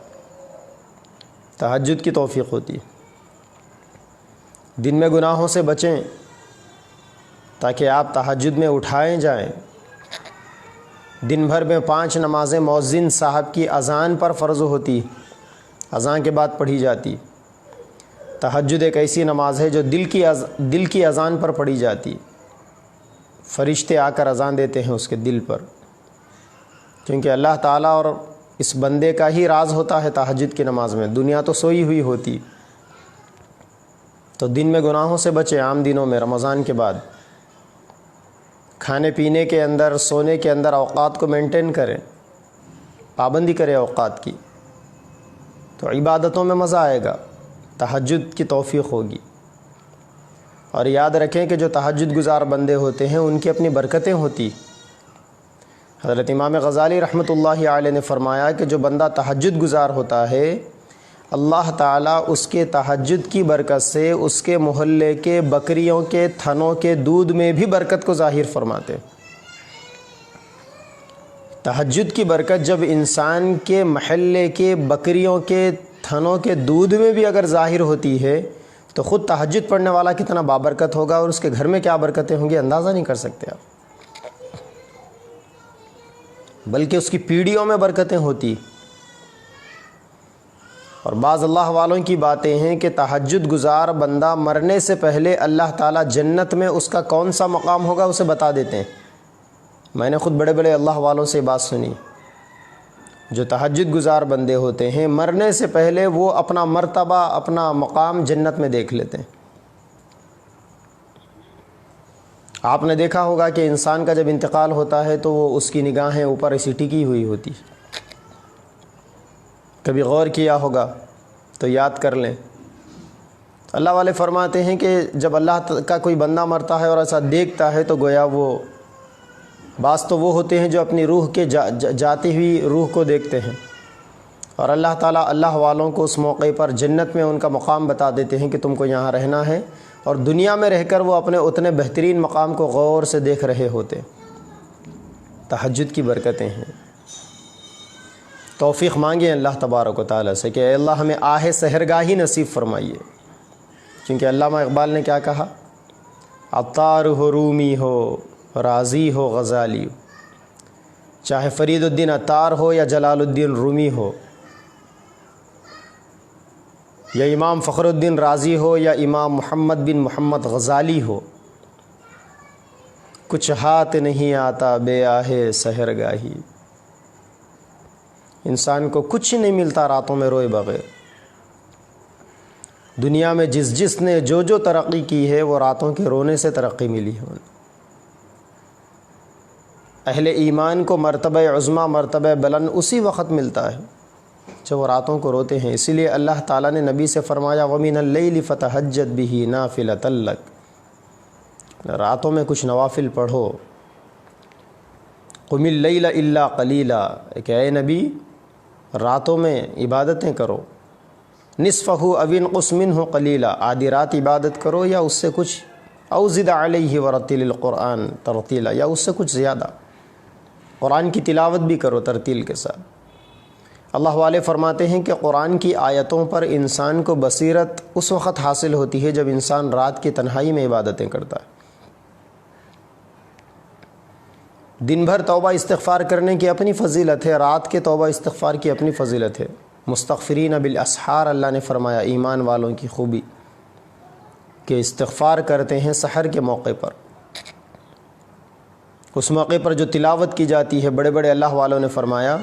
تہجد کی توفیق ہوتی ہے۔ دن میں گناہوں سے بچیں تاکہ آپ تہجد میں اٹھائے جائیں۔ دن بھر میں 5 نمازیں مؤذن صاحب کی اذان پر فرض ہوتی، اذان کے بعد پڑھی جاتی۔ تہجد ایک ایسی نماز ہے جو دل کی اذان پر پڑھی جاتی، فرشتے آ کر اذان دیتے ہیں اس کے دل پر، کیونکہ اللہ تعالیٰ اور اس بندے کا ہی راز ہوتا ہے تہجد کی نماز میں، دنیا تو سوئی ہوئی ہوتی۔ تو دن میں گناہوں سے بچیں، عام دنوں میں رمضان کے بعد کھانے پینے کے اندر، سونے کے اندر اوقات کو مینٹین کریں، پابندی کریں اوقات کی، تو عبادتوں میں مزہ آئے گا، تہجد کی توفیق ہوگی۔ اور یاد رکھیں کہ جو تہجد گزار بندے ہوتے ہیں ان کی اپنی برکتیں ہوتی۔ حضرت امام غزالی رحمۃ اللہ علیہ نے فرمایا کہ جو بندہ تہجد گزار ہوتا ہے، اللہ تعالیٰ اس کے تہجد کی برکت سے اس کے محلے کے بکریوں کے تھنوں کے دودھ میں بھی برکت کو ظاہر فرماتے۔ تہجد کی برکت جب انسان کے محلے کے بکریوں کے تھنوں کے دودھ میں بھی اگر ظاہر ہوتی ہے تو خود تہجد پڑھنے والا کتنا بابرکت ہوگا، اور اس کے گھر میں کیا برکتیں ہوں گی اندازہ نہیں کر سکتے آپ، بلکہ اس کی پیڑھیوں میں برکتیں ہوتی۔ اور بعض اللہ والوں کی باتیں ہیں کہ تہجد گزار بندہ مرنے سے پہلے اللہ تعالیٰ جنت میں اس کا کون سا مقام ہوگا اسے بتا دیتے ہیں۔ میں نے خود بڑے بڑے اللہ والوں سے بات سنی، جو تہجد گزار بندے ہوتے ہیں مرنے سے پہلے وہ اپنا مرتبہ، اپنا مقام جنت میں دیکھ لیتے ہیں۔ آپ نے دیکھا ہوگا کہ انسان کا جب انتقال ہوتا ہے تو وہ اس کی نگاہیں اوپر ایسی ٹکی ہوئی ہوتی، کبھی غور کیا ہوگا تو یاد کر لیں۔ اللہ والے فرماتے ہیں کہ جب اللہ کا کوئی بندہ مرتا ہے اور ایسا دیکھتا ہے تو گویا وہ بعض تو وہ ہوتے ہیں جو اپنی روح کے جاتی ہوئی روح کو دیکھتے ہیں، اور اللہ تعالیٰ اللہ والوں کو اس موقع پر جنت میں ان کا مقام بتا دیتے ہیں کہ تم کو یہاں رہنا ہے، اور دنیا میں رہ کر وہ اپنے اتنے بہترین مقام کو غور سے دیکھ رہے ہوتے۔ تہجد کی برکتیں ہیں۔ توفیق مانگیں اللہ تبارک و تعالیٰ سے کہ اے اللہ ہمیں آہ سحرگاہی نصیب فرمائیے، کیونکہ علامہ اقبال نے کیا کہا، عطار ہو، رومی ہو، رازی ہو، غزالی ہو، چاہے فرید الدین عطار ہو یا جلال الدین رومی ہو، یا امام فخر الدین رازی ہو یا امام محمد بن محمد غزالی ہو، کچھ ہاتھ نہیں آتا بے آہ سحرگاہی۔ انسان کو کچھ نہیں ملتا راتوں میں روئے بغیر۔ دنیا میں جس نے جو ترقی کی ہے وہ راتوں کے رونے سے ترقی ملی ہے۔ اہل ایمان کو مرتبہ عظمیٰ، مرتبہ بلند اسی وقت ملتا ہے جب وہ راتوں کو روتے ہیں۔ اسی لیے اللہ تعالیٰ نے نبی سے فرمایا وَمِنَ اللَّيْلِ فَتَهَجَّدْ بِهِ نَافِلَةً لَكَ، راتوں میں کچھ نوافل پڑھو۔ قُمِ اللَّيْلَ إِلَّا قَلِيلًا، کہ اے نبی راتوں میں عبادتیں کرو، نِصْفَهُ أَوِ انْقُصْ مِنْهُ قَلِيلًا، آدھی رات عبادت کرو یا اس سے کچھ، أَوْ زِدْ عَلَيْهِ وَرَتِّلِ الْقُرْآنَ تَرْتِيلًا، یا اس سے کچھ زیادہ قرآن کی تلاوت بھی کرو ترتیل کے ساتھ۔ اللہ والے فرماتے ہیں کہ قرآن کی آیتوں پر انسان کو بصیرت اس وقت حاصل ہوتی ہے جب انسان رات کی تنہائی میں عبادتیں کرتا ہے۔ دن بھر توبہ استغفار کرنے کی اپنی فضیلت ہے، رات کے توبہ استغفار کی اپنی فضیلت ہے۔ مستغفرین بالاسحار، اللہ نے فرمایا ایمان والوں کی خوبی کہ استغفار کرتے ہیں سحر کے موقع پر۔ اس موقع پر جو تلاوت کی جاتی ہے، بڑے بڑے اللہ والوں نے فرمایا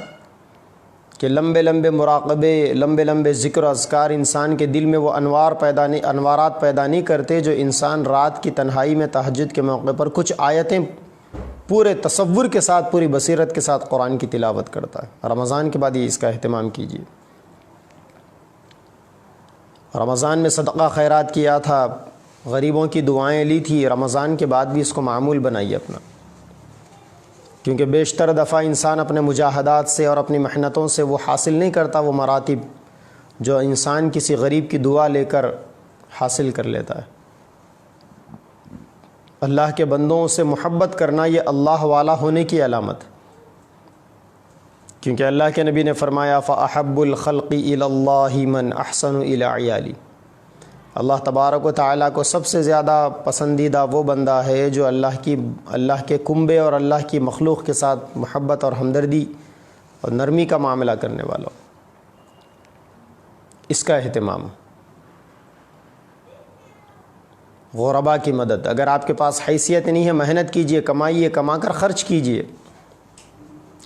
کہ لمبے لمبے مراقبے، لمبے لمبے ذکر و اذکار انسان کے دل میں وہ انوارات پیدا نہیں کرتے جو انسان رات کی تنہائی میں تہجد کے موقع پر کچھ آیتیں پورے تصور کے ساتھ، پوری بصیرت کے ساتھ قرآن کی تلاوت کرتا ہے۔ رمضان کے بعد یہ اس کا اہتمام کیجیے۔ رمضان میں صدقہ خیرات کیا تھا، غریبوں کی دعائیں لی تھی، رمضان کے بعد بھی اس کو معمول بنائیے اپنا، کیونکہ بیشتر دفعہ انسان اپنے مجاہدات سے اور اپنی محنتوں سے وہ حاصل نہیں کرتا وہ مراتب جو انسان کسی غریب کی دعا لے کر حاصل کر لیتا ہے۔ اللہ کے بندوں سے محبت کرنا یہ اللہ والا ہونے کی علامت ہے، کیونکہ اللہ کے نبی نے فرمایا فَأَحَبُّ الْخَلْقِ إِلَى اللَّهِ مَنْ أَحْسَنُ إِلَى عِيَالِهِ، اللہ تبارک و تعالیٰ کو سب سے زیادہ پسندیدہ وہ بندہ ہے جو اللہ کے کنبے اور اللہ کی مخلوق کے ساتھ محبت اور ہمدردی اور نرمی کا معاملہ کرنے والا ہو۔ اس کا اہتمام، غربا کی مدد، اگر آپ کے پاس حیثیت نہیں ہے محنت کیجئے، کمائیے، کما کر خرچ کیجئے،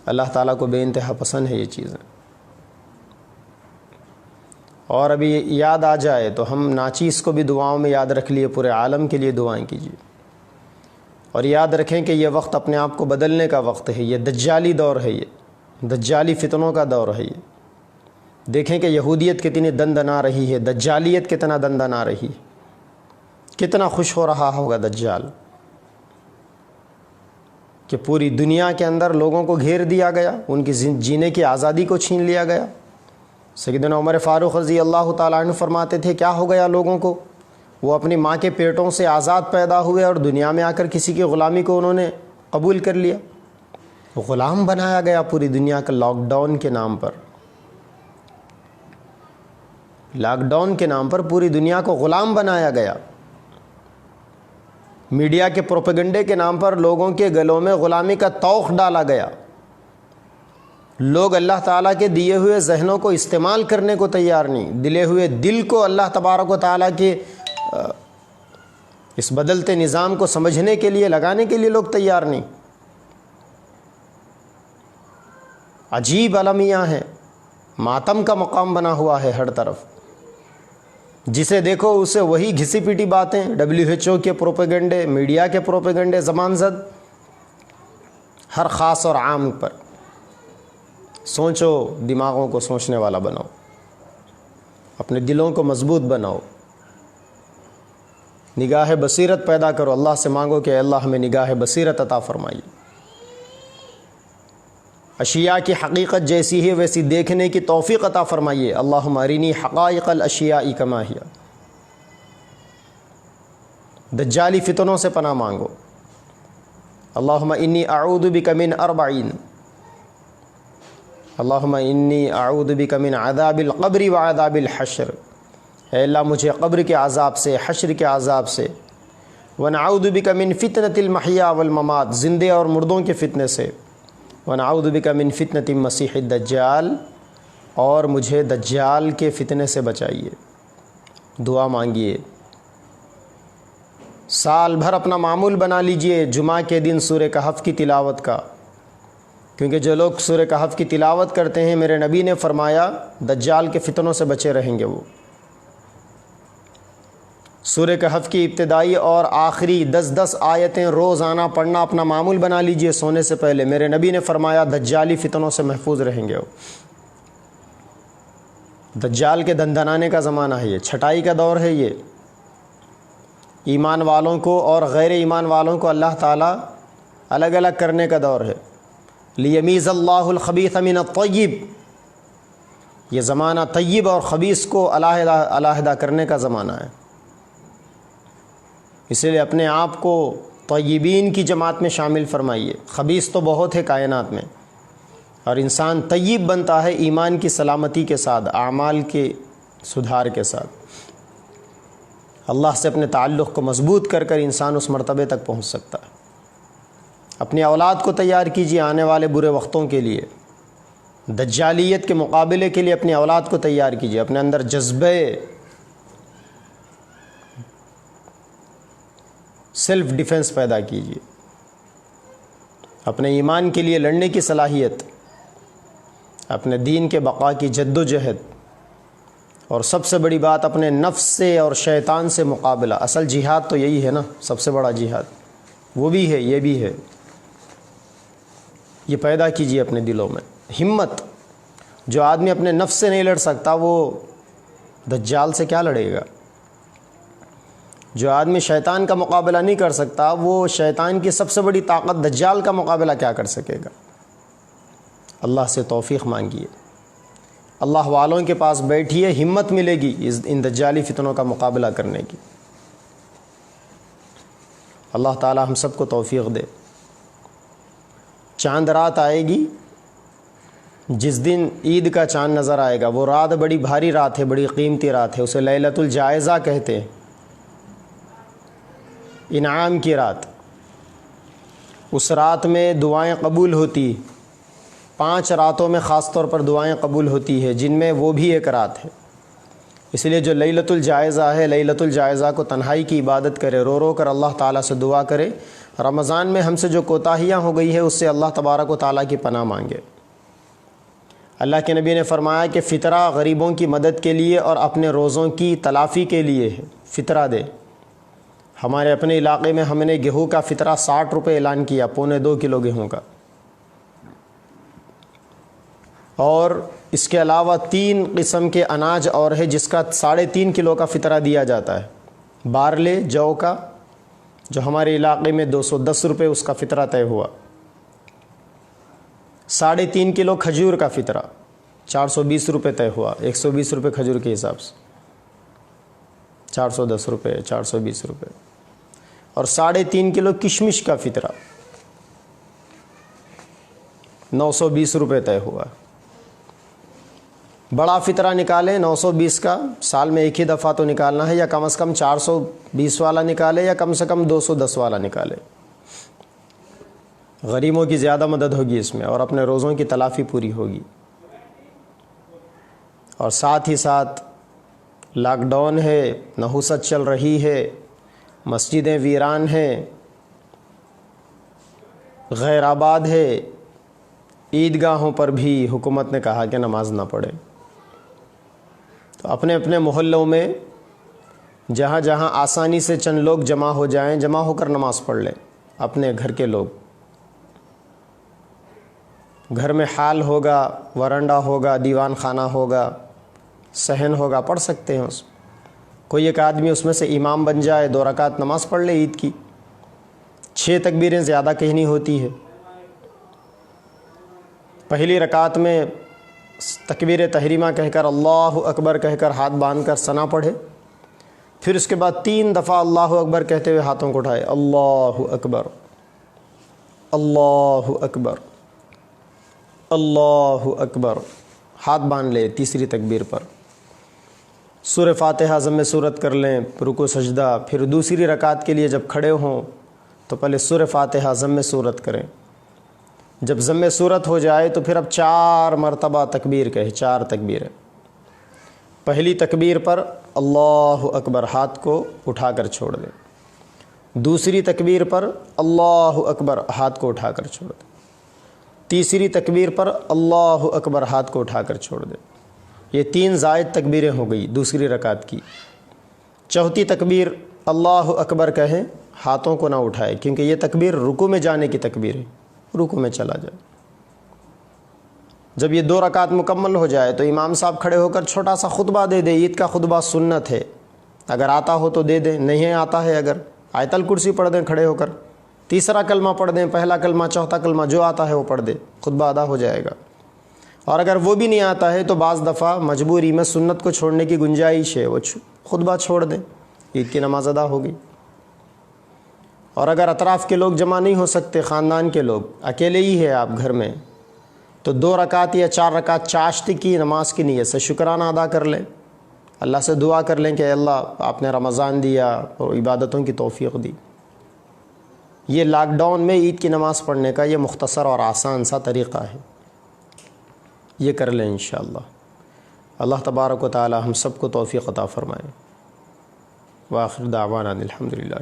اللہ تعالیٰ کو بے انتہا پسند ہے یہ چیزیں۔ اور ابھی یاد آ جائے تو ہم ناچیز کو بھی دعاؤں میں یاد رکھ لیے، پورے عالم کے لیے دعائیں کیجیے، اور یاد رکھیں کہ یہ وقت اپنے آپ کو بدلنے کا وقت ہے، یہ دجالی دور ہے، یہ دجالی فتنوں کا دور ہے۔ یہ دیکھیں کہ یہودیت کتنی دندنا رہی ہے، دجالیت کتنا دندنا رہی ہے، کتنا خوش ہو رہا ہوگا دجال کہ پوری دنیا کے اندر لوگوں کو گھیر دیا گیا، ان کی جینے کی آزادی کو چھین لیا گیا۔ سیدنا عمر فاروق رضی اللہ تعالیٰ عنہ فرماتے تھے کیا ہو گیا لوگوں کو، وہ اپنی ماں کے پیٹوں سے آزاد پیدا ہوئے اور دنیا میں آ کر کسی کی غلامی کو انہوں نے قبول کر لیا، غلام بنایا گیا پوری دنیا کا لاک ڈاؤن کے نام پر۔ لاک ڈاؤن کے نام پر پوری دنیا کو غلام بنایا گیا، میڈیا کے پروپیگنڈے کے نام پر لوگوں کے گلوں میں غلامی کا طوق ڈالا گیا، لوگ اللہ تعالیٰ کے دیے ہوئے ذہنوں کو استعمال کرنے کو تیار نہیں، دلے ہوئے دل کو اللہ تبارک و تعالیٰ کے اس بدلتے نظام کو سمجھنے کے لیے، لگانے کے لیے لوگ تیار نہیں۔ عجیب المیاں ہیں، ماتم کا مقام بنا ہوا ہے ہر طرف، جسے دیکھو اسے وہی گھسی پیٹی باتیں، WHO کے پروپیگنڈے، میڈیا کے پروپیگنڈے زبان زد، ہر خاص اور عام پر۔ سوچو، دماغوں کو سوچنے والا بناؤ، اپنے دلوں کو مضبوط بناؤ، نگاہ بصیرت پیدا کرو، اللہ سے مانگو کہ اللہ ہمیں نگاہ بصیرت عطا فرمائیے، اشیاء کی حقیقت جیسی ہے ویسی دیکھنے کی توفیق عطا فرمائیے، اللہم ارنی حقائق الاشیاء کما ہی۔ دجالی فتنوں سے پناہ مانگو، اللہم انی اعوذ بک من اربعین، اللہم انی اعوذ بک من عذاب القبر وعذاب الحشر، اے اللہ مجھے قبر کے عذاب سے، حشر کے عذاب سے، ونعوذ بک من فتنۃ المحیا والممات، زندے اور مردوں کے فتنے سے، ونعوذ بک من فتنۃ المسیح الدجال، اور مجھے دجال کے فتنے سے بچائیے۔ دعا مانگیے، سال بھر اپنا معمول بنا لیجئے جمعہ کے دن سورہ کہف کی تلاوت کا، کیونکہ جو لوگ سورہ کہف کی تلاوت کرتے ہیں میرے نبی نے فرمایا دجال کے فتنوں سے بچے رہیں گے وہ۔ سورہ کہف کی ابتدائی اور آخری 10 آیتیں روزانہ پڑھنا اپنا معمول بنا لیجئے سونے سے پہلے۔ میرے نبی نے فرمایا دجالی فتنوں سے محفوظ رہیں گے۔ دجال کے دندنانے کا زمانہ ہے، یہ چھٹائی کا دور ہے، یہ ایمان والوں کو اور غیر ایمان والوں کو اللہ تعالیٰ الگ الگ کرنے کا دور ہے۔ لیمیز اللہ الخبیث من الطیب، یہ زمانہ طیب اور خبیث کو علیحدہ کرنے کا زمانہ ہے۔ اس لیے اپنے آپ کو طیبین کی جماعت میں شامل فرمائیے۔ خبیث تو بہت ہے کائنات میں، اور انسان طیب بنتا ہے ایمان کی سلامتی کے ساتھ، اعمال کے سدھار کے ساتھ۔ اللہ سے اپنے تعلق کو مضبوط کر کر انسان اس مرتبے تک پہنچ سکتا ہے۔ اپنی اولاد کو تیار کیجیے آنے والے برے وقتوں کے لیے، دجالیت کے مقابلے کے لیے اپنی اولاد کو تیار کیجیے۔ اپنے اندر جذبے سیلف ڈیفنس پیدا کیجیے، اپنے ایمان کے لیے لڑنے کی صلاحیت، اپنے دین کے بقا کی جد و جہد، اور سب سے بڑی بات اپنے نفس سے اور شیطان سے مقابلہ۔ اصل جہاد تو یہی ہے نا، سب سے بڑا جہاد وہ بھی ہے، یہ بھی ہے۔ یہ پیدا کیجیے اپنے دلوں میں ہمت۔ جو آدمی اپنے نفس سے نہیں لڑ سکتا وہ دجال سے کیا لڑے گا؟ جو آدمی شیطان کا مقابلہ نہیں کر سکتا وہ شیطان کی سب سے بڑی طاقت دجال کا مقابلہ کیا کر سکے گا؟ اللہ سے توفیق مانگیے، اللہ والوں کے پاس بیٹھیے، ہمت ملے گی ان دجالی فتنوں کا مقابلہ کرنے کی۔ اللہ تعالی ہم سب کو توفیق دے۔ چاند رات آئے گی، جس دن عید کا چاند نظر آئے گا، وہ رات بڑی بھاری رات ہے، بڑی قیمتی رات ہے، اسے لیلۃ الجائزہ کہتے ہیں، انعام کی رات۔ اس رات میں دعائیں قبول ہوتی، 5 راتوں میں خاص طور پر دعائیں قبول ہوتی ہے، جن میں وہ بھی ایک رات ہے۔ اس لیے جو لیلۃ الجائزہ ہے، لیلۃ الجائزہ کو تنہائی کی عبادت کرے، رو رو کر اللہ تعالیٰ سے دعا کرے، رمضان میں ہم سے جو کوتاہیاں ہو گئی ہے اس سے اللہ تبارک و تعالیٰ کی پناہ مانگے۔ اللہ کے نبی نے فرمایا کہ فطرہ غریبوں کی مدد کے لیے اور اپنے روزوں کی تلافی کے لیے ہے، فطرہ دے۔ ہمارے اپنے علاقے میں ہم نے گیہوں کا فطرہ 60 روپے اعلان کیا، 2.25 کلو گیہوں کا، اور اس کے علاوہ 3 قسم کے اناج اور ہے جس کا 3.5 کلو کا فطرہ دیا جاتا ہے۔ بارلے، جو کا، جو ہمارے علاقے میں 210 روپے اس کا فطرہ طے ہوا۔ 3.5 کلو کھجور کا فطرہ 420 روپے طے ہوا، 120 روپے کھجور کے حساب سے، 410 روپے، 420 روپے۔ اور 3.5 کلو کشمش کا فطرہ 920 روپے طے ہوا۔ بڑا فطرہ نکالیں 920 کا، سال میں ایک ہی دفعہ تو نکالنا ہے، یا کم از کم 420 والا نکالے، یا کم سے کم 210 والا نکالے۔ غریبوں کی زیادہ مدد ہوگی اس میں، اور اپنے روزوں کی تلافی پوری ہوگی۔ اور ساتھ ہی ساتھ لاک ڈاؤن ہے، نحوست چل رہی ہے، مسجدیں ویران ہیں، غیر آباد ہے، عیدگاہوں پر بھی حکومت نے کہا کہ نماز نہ پڑھے۔ تو اپنے اپنے محلوں میں جہاں جہاں آسانی سے چند لوگ جمع ہو جائیں، جمع ہو کر نماز پڑھ لیں۔ اپنے گھر کے لوگ، گھر میں حال ہوگا، ورنڈا ہوگا، دیوان خانہ ہوگا، صحن ہوگا، پڑھ سکتے ہیں اس میں۔ کوئی ایک آدمی اس میں سے امام بن جائے، 2 رکعت نماز پڑھ لے عید کی، 6 تکبیریں زیادہ کہنی ہوتی ہے۔ پہلی رکعت میں تکبیر تحریمہ کہہ کر اللہ اکبر کہہ کر ہاتھ باندھ کر ثنا پڑھے، پھر اس کے بعد 3 دفعہ اللہ اکبر کہتے ہوئے ہاتھوں کو اٹھائے، اللہ اکبر، اللہ اکبر، اللہ اکبر، ہاتھ باندھ لے تیسری تکبیر پر۔ سورہ فاتحہ ضم سورت کر لیں، رکوع سجدہ، پھر دوسری رکعت کے لیے جب کھڑے ہوں تو پہلے سورہ فاتحہ ضم سورت کریں۔ جب ضم سورت ہو جائے تو پھر اب 4 مرتبہ تکبیر کہے، 4 تکبیر ہے۔ پہلی تکبیر پر اللہ اکبر، ہاتھ کو اٹھا کر چھوڑ دیں۔ دوسری تکبیر پر اللہ اکبر، ہاتھ کو اٹھا کر چھوڑ دیں۔ تیسری تکبیر پر اللہ اکبر، ہاتھ کو اٹھا کر چھوڑ دیں۔ یہ 3 زائد تکبیریں ہو گئی دوسری رکعت کی۔ چوتھی تکبیر اللہ اکبر کہیں، ہاتھوں کو نہ اٹھائے، کیونکہ یہ تکبیر رکوع میں جانے کی تکبیر ہے، رکوع میں چلا جائے۔ جب یہ 2 رکعت مکمل ہو جائے تو امام صاحب کھڑے ہو کر چھوٹا سا خطبہ دے دے، عید کا خطبہ سنت ہے، اگر آتا ہو تو دے دیں، نہیں آتا ہے اگر آیت الکرسی پڑھ دیں کھڑے ہو کر، تیسرا کلمہ پڑھ دیں، پہلا کلمہ، چوتھا کلمہ، جو آتا ہے وہ پڑھ دے، خطبہ ادا ہو جائے گا۔ اور اگر وہ بھی نہیں آتا ہے تو بعض دفعہ مجبوری میں سنت کو چھوڑنے کی گنجائش ہے، وہ خطبہ چھوڑ دیں، عید کی نماز ادا ہوگی۔ اور اگر اطراف کے لوگ جمع نہیں ہو سکتے، خاندان کے لوگ، اکیلے ہی ہے آپ گھر میں، تو 2 رکعت یا 4 رکعت چاشت کی نماز کی نیت سے شکرانہ ادا کر لیں، اللہ سے دعا کر لیں کہ اے اللہ آپ نے رمضان دیا اور عبادتوں کی توفیق دی۔ یہ لاک ڈاؤن میں عید کی نماز پڑھنے کا یہ مختصر اور آسان سا طریقہ ہے، یہ کر لیں انشاءاللہ۔ اللہ تبارک و تعالی ہم سب کو توفیق عطا فرمائے۔ وآخر دعوانا الحمدللہ۔